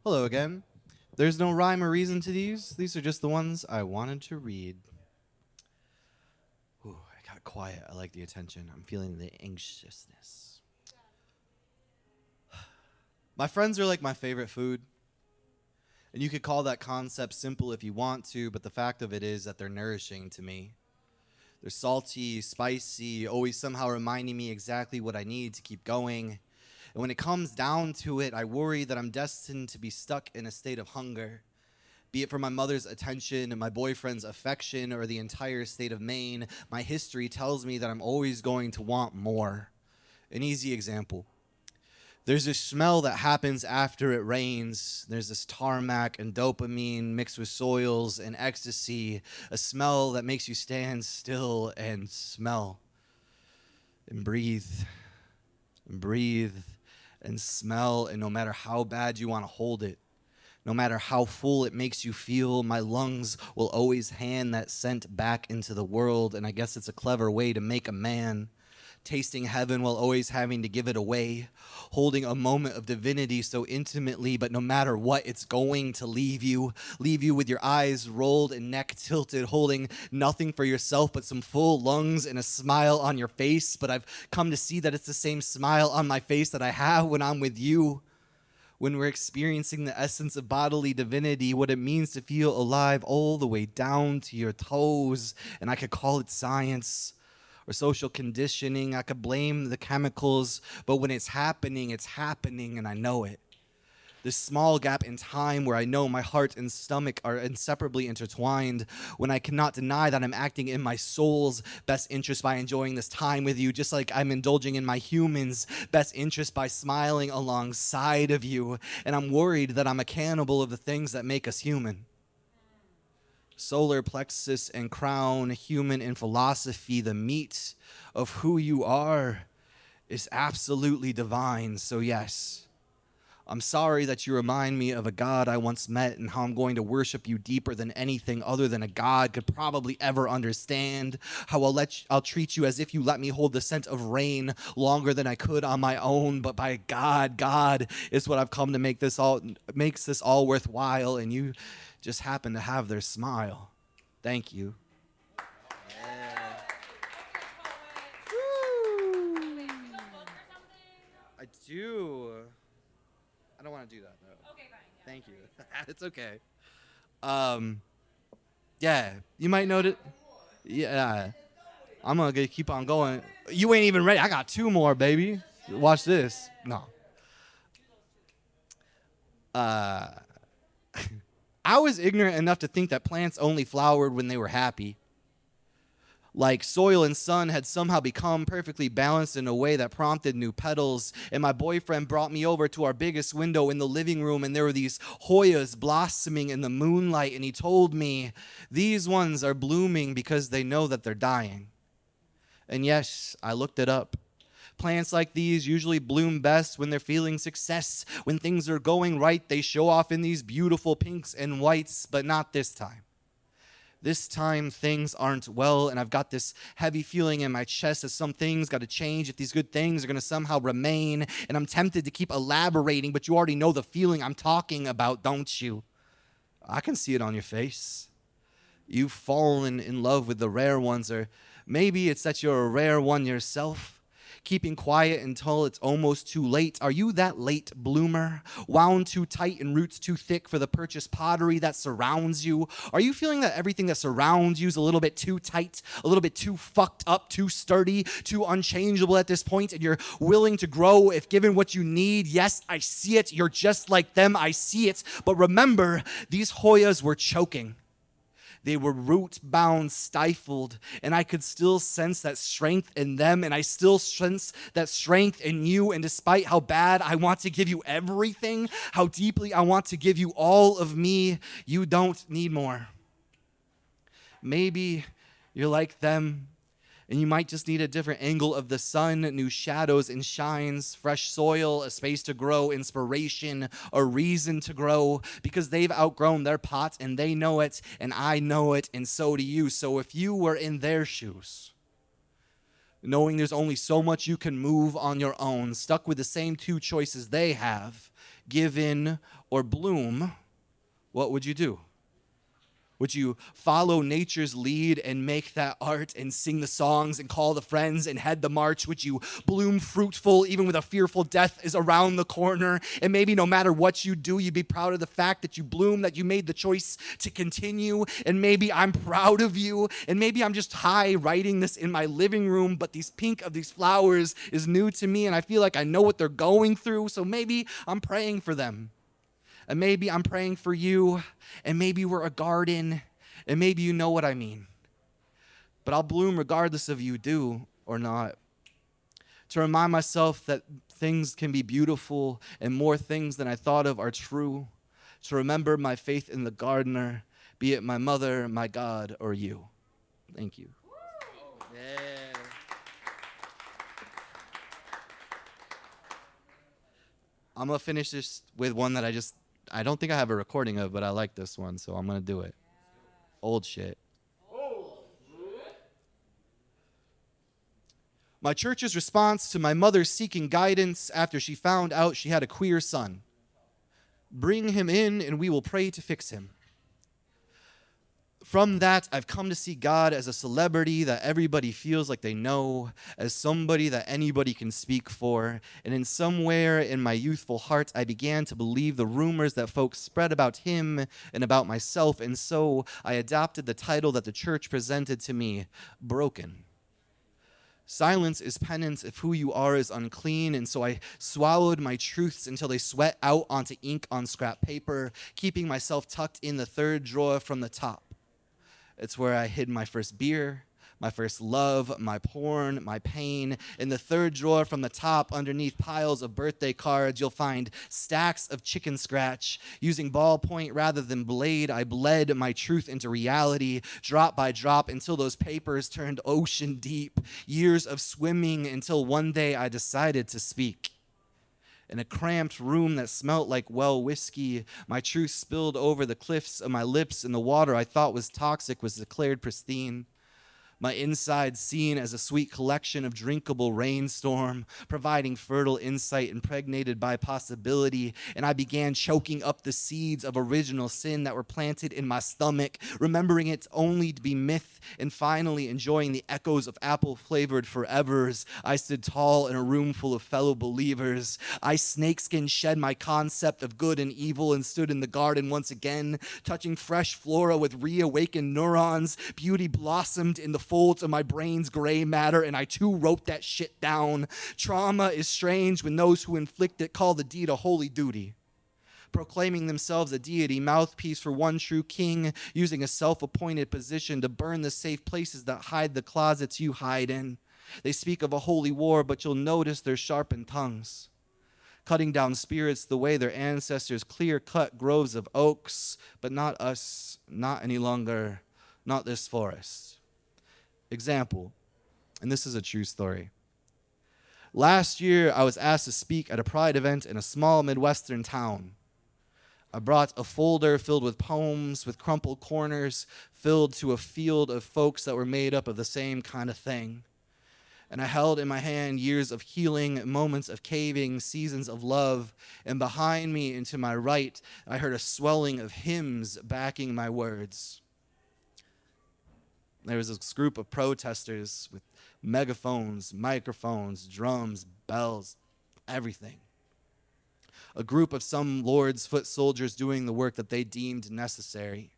Hello again. There's no rhyme or reason to these. These are just the ones I wanted to read. Ooh, I got quiet. I like the attention. I'm feeling the anxiousness. My friends are like my favorite food. And you could call that concept simple if you want to, but the fact of it is that they're nourishing to me. They're salty, spicy, always somehow reminding me exactly what I need to keep going. And when it comes down to it, I worry that I'm destined to be stuck in a state of hunger, be it for my mother's attention and my boyfriend's affection or the entire state of Maine. My history tells me that I'm always going to want more. An easy example. There's this smell that happens after it rains. There's this tarmac and dopamine mixed with soils and ecstasy, a smell that makes you stand still and smell and breathe and breathe and smell. And no matter how bad you want to hold it, no matter how full it makes you feel, my lungs will always hand that scent back into the world. And I guess it's a clever way to make a man. Tasting heaven while always having to give it away, holding a moment of divinity so intimately, but no matter what, it's going to leave you with your eyes rolled and neck tilted, holding nothing for yourself but some full lungs and a smile on your face. But I've come to see that it's the same smile on my face that I have when I'm with you. When we're experiencing the essence of bodily divinity, what it means to feel alive all the way down to your toes. And I could call it science or social conditioning. I could blame the chemicals, but when it's happening, and I know it. This small gap in time where I know my heart and stomach are inseparably intertwined, when I cannot deny that I'm acting in my soul's best interest by enjoying this time with you, just like I'm indulging in my human's best interest by smiling alongside of you. And I'm worried that I'm a cannibal of the things that make us human. Solar plexus and crown, human in philosophy, the meat of who you are is absolutely divine. So yes, I'm sorry that you remind me of a God I once met and how I'm going to worship you deeper than anything other than a God could probably ever understand. How I'll treat you as if you let me hold the scent of rain longer than I could on my own. But by God is what I've come to makes this all worthwhile. And you just happen to have their smile. Thank you. I do. I don't want to do that though. Okay, fine. Yeah, thank you. It's okay. Yeah, you might notice. Yeah, I'm gonna keep on going. You ain't even ready. I got two more, baby. Watch this. No. I was ignorant enough to think that plants only flowered when they were happy. Like soil and sun had somehow become perfectly balanced in a way that prompted new petals. And my boyfriend brought me over to our biggest window in the living room, and there were these Hoyas blossoming in the moonlight. And he told me, these ones are blooming because they know that they're dying. And yes, I looked it up. Plants like these usually bloom best when they're feeling success. When things are going right, they show off in these beautiful pinks and whites, but not this time. This time things aren't well, and I've got this heavy feeling in my chest that some things got to change if these good things are going to somehow remain. And I'm tempted to keep elaborating, but you already know the feeling I'm talking about, don't you? I can see it on your face. You've fallen in love with the rare ones, or maybe it's that you're a rare one yourself. Keeping quiet until it's almost too late. Are you that late bloomer? Wound too tight and roots too thick for the purchased pottery that surrounds you? Are you feeling that everything that surrounds you is a little bit too tight, a little bit too fucked up, too sturdy, too unchangeable at this point, and you're willing to grow if given what you need? Yes, I see it. You're just like them. I see it. But remember, these Hoyas were choking. They were root-bound, stifled, and I could still sense that strength in them, and I still sense that strength in you. And despite how bad I want to give you everything, how deeply I want to give you all of me, you don't need more. Maybe you're like them, and you might just need a different angle of the sun, new shadows and shines, fresh soil, a space to grow, inspiration, a reason to grow, because they've outgrown their pot and they know it and I know it, and so do you. So if you were in their shoes, knowing there's only so much you can move on your own, stuck with the same two choices they have, give in or bloom, what would you do? Would you follow nature's lead and make that art and sing the songs and call the friends and head the march? Would you bloom fruitful even with a fearful death is around the corner? And maybe no matter what you do, you'd be proud of the fact that you bloom, that you made the choice to continue. And maybe I'm proud of you. And maybe I'm just high writing this in my living room, but these pink of these flowers is new to me and I feel like I know what they're going through. So maybe I'm praying for them. And maybe I'm praying for you, and maybe we're a garden, and maybe you know what I mean. But I'll bloom regardless of you do or not. To remind myself that things can be beautiful and more things than I thought of are true. To remember my faith in the gardener, be it my mother, my God, or you. Thank you. Yeah. I'm going to finish this with one that I don't think I have a recording of, but I like this one, so I'm going to do it. Old shit. My church's response to my mother seeking guidance after she found out she had a queer son. Bring him in and we will pray to fix him. From that, I've come to see God as a celebrity that everybody feels like they know, as somebody that anybody can speak for. And in somewhere in my youthful heart, I began to believe the rumors that folks spread about him and about myself. And so I adopted the title that the church presented to me, Broken. Silence is penance if who you are is unclean, and so I swallowed my truths until they sweat out onto ink on scrap paper, keeping myself tucked in the third drawer from the top. It's where I hid my first beer, my first love, my porn, my pain. In the third drawer from the top, underneath piles of birthday cards, you'll find stacks of chicken scratch. Using ballpoint rather than blade, I bled my truth into reality, drop by drop, until those papers turned ocean deep. Years of swimming until one day I decided to speak. In a cramped room that smelt like well whiskey, my truth spilled over the cliffs of my lips, and the water I thought was toxic was declared pristine. My inside seen as a sweet collection of drinkable rainstorm, providing fertile insight impregnated by possibility, and I began choking up the seeds of original sin that were planted in my stomach, remembering it only to be myth, and finally enjoying the echoes of apple-flavored forevers. I stood tall in a room full of fellow believers. I snakeskin shed my concept of good and evil and stood in the garden once again, touching fresh flora with reawakened neurons. Beauty blossomed in the folds of my brain's gray matter, and I too wrote that shit down. Trauma is strange when those who inflict it call the deed a holy duty. Proclaiming themselves a deity, mouthpiece for one true king, using a self-appointed position to burn the safe places that hide the closets you hide in. They speak of a holy war, but you'll notice their sharpened tongues, cutting down spirits the way their ancestors clear-cut groves of oaks, but not us, not any longer, not this forest. Example, and this is a true story. Last year, I was asked to speak at a pride event in a small Midwestern town. I brought a folder filled with poems with crumpled corners, filled to a field of folks that were made up of the same kind of thing. And I held in my hand years of healing, moments of caving, seasons of love. And behind me and to my right, I heard a swelling of hymns backing my words. There was this group of protesters with megaphones, microphones, drums, bells, everything. A group of some Lord's foot soldiers doing the work that they deemed necessary,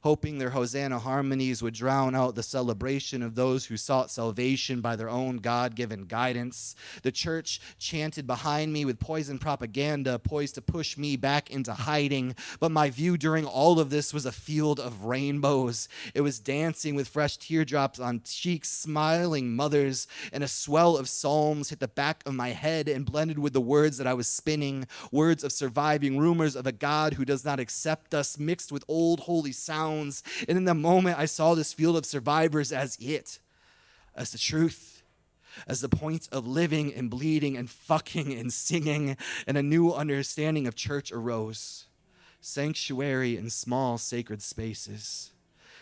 hoping their Hosanna harmonies would drown out the celebration of those who sought salvation by their own God-given guidance. The church chanted behind me with poison propaganda, poised to push me back into hiding. But my view during all of this was a field of rainbows. It was dancing with fresh teardrops on cheeks, smiling mothers, and a swell of psalms hit the back of my head and blended with the words that I was spinning, words of surviving rumors of a God who does not accept us, mixed with old holy sounds. And in the moment, I saw this field of survivors as it, as the truth, as the point of living and bleeding and fucking and singing, and a new understanding of church arose. Sanctuary in small sacred spaces,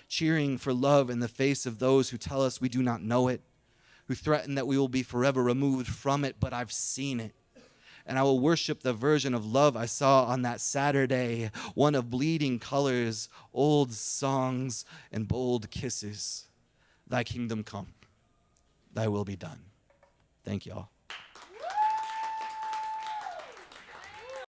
cheering for love in the face of those who tell us we do not know it, who threaten that we will be forever removed from it, but I've seen it. And I will worship the version of love I saw on that Saturday, one of bleeding colors, old songs, and bold kisses. Thy kingdom come, thy will be done. Thank y'all.